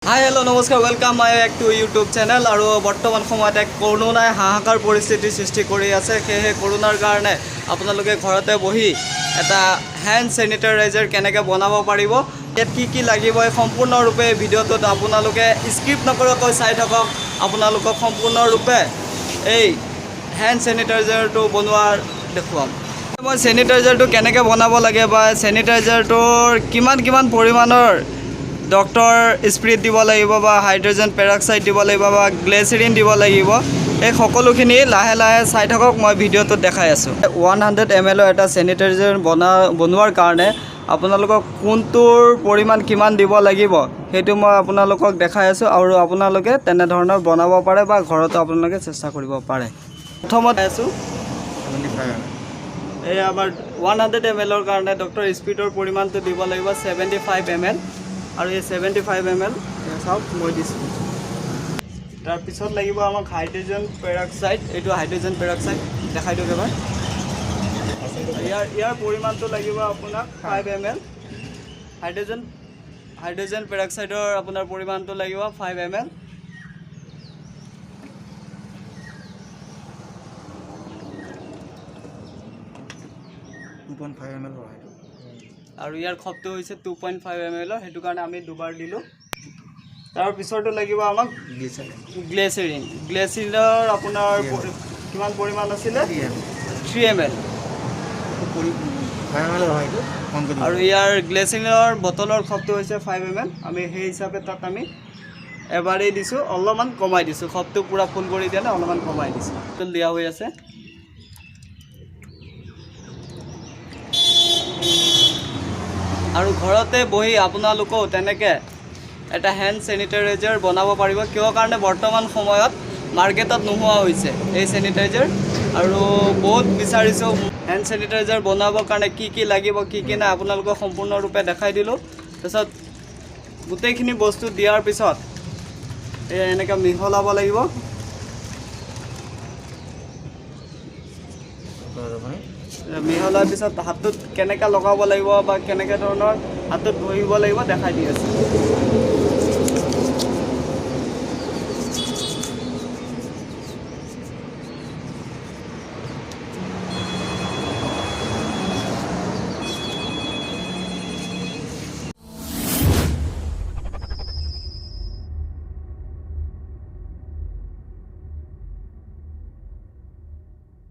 হাই hello' নমস্কাৰ welcome my back to YouTube channel. আৰু বৰ্তমান সময়ত এক কৰোণাই হাহাকাৰ পৰিস্থিতিৰ সৃষ্টি কৰি আছে। সেয়েহে কৰোণাৰ কাৰণে আপোনালোকে ঘৰতে বহি এটা হেণ্ড চেনিটাইজাৰ কেনেকৈ বনাব পাৰিব, ইয়াত কি লাগিব এই সম্পূৰ্ণৰূপে ভিডিঅ'টোত আপোনালোকে স্কিপ নকৰাকৈ চাই থাকক। আপোনালোকক সম্পূৰ্ণৰূপে এই হেণ্ড চেনিটাইজাৰটো বনোৱাৰ দেখুৱাম। মই চেনিটাইজাৰটো কেনেকৈ বনাব লাগে বা চেনিটাইজাৰটোৰ কিমান পৰিমাণৰ ডক্টৰ স্প্ৰিট দিব লাগিব বা হাইড্ৰজেন পেৰক্সাইড দিব লাগিব বা গ্লেচেৰিন দিব লাগিব, এই সকলোখিনি লাহে লাহে চাই থাকক। মই ভিডিঅ'টোত দেখাই আছোঁ। 100 ml এটা চেনিটাইজাৰ বনোৱাৰ কাৰণে আপোনালোকক কোনটোৰ পৰিমাণ কিমান দিব লাগিব সেইটো মই আপোনালোকক দেখাই আছোঁ, আৰু আপোনালোকে তেনেধৰণৰ বনাব পাৰে বা ঘৰতো আপোনালোকে চেষ্টা কৰিব পাৰে। প্ৰথমতে আছোঁ এই আমাৰ 100 ml কাৰণে ডক্টৰ স্প্ৰিটৰ পৰিমাণটো দিব লাগিব 75 ml, আৰু এই 75 ml চাওক মই দিছোঁ। তাৰপিছত লাগিব আমাক হাইড্ৰজেন পেৰক্সাইড। এইটো হাইড্ৰজেন পেৰক্সাইড দেখাই দিয়ক এবাৰ। ইয়াৰ পৰিমাণটো লাগিব আপোনাক 5 ml। হাইড্ৰজেন পেৰক্সাইডৰ আপোনাৰ পৰিমাণটো লাগিব 5 ml। আৰু ইয়াৰ খপটো হৈছে 2.5 ml, সেইটো কাৰণে আমি দুবাৰ দিলোঁ। তাৰপিছতো লাগিব আমাক গ্লেচেৰিনৰ আপোনাৰ কিমান পৰিমাণ আছিলে 3 ml। আৰু ইয়াৰ গ্লেচেৰিনৰ বটলৰ খপটো হৈছে 5 ml। আমি সেই হিচাপে তাত আমি এবাৰেই দিছোঁ, অলপমান কমাই দিছোঁ। খপটো পূৰা ফুল কৰি দিয়া নাই, অলপমান কমাই দিছোঁ। দিয়া হৈ আছে। আৰু ঘৰতে বহি আপোনালোকেও তেনেকৈ এটা হেণ্ড চেনিটাইজাৰ বনাব পাৰিব। কিয় কাৰণে বৰ্তমান সময়ত মাৰ্কেটত নোহোৱা হৈছে এই চেনিটাইজাৰ, আৰু বহুত বিচাৰিছোঁ। হেণ্ড চেনিটাইজাৰ বনাবৰ কাৰণে কি লাগিব কি নাই আপোনালোকক সম্পূৰ্ণৰূপে দেখাই দিলোঁ। তাৰপিছত গোটেইখিনি বস্তু দিয়াৰ পিছত এনেকৈ মিহলাব লাগিব। মিহলোৱাৰ পিছত হাতটোত কেনেকৈ লগাব লাগিব বা কেনেকৈ ধৰণৰ হাতটোত ঘঁহিব লাগিব দেখাই দি আছোঁ।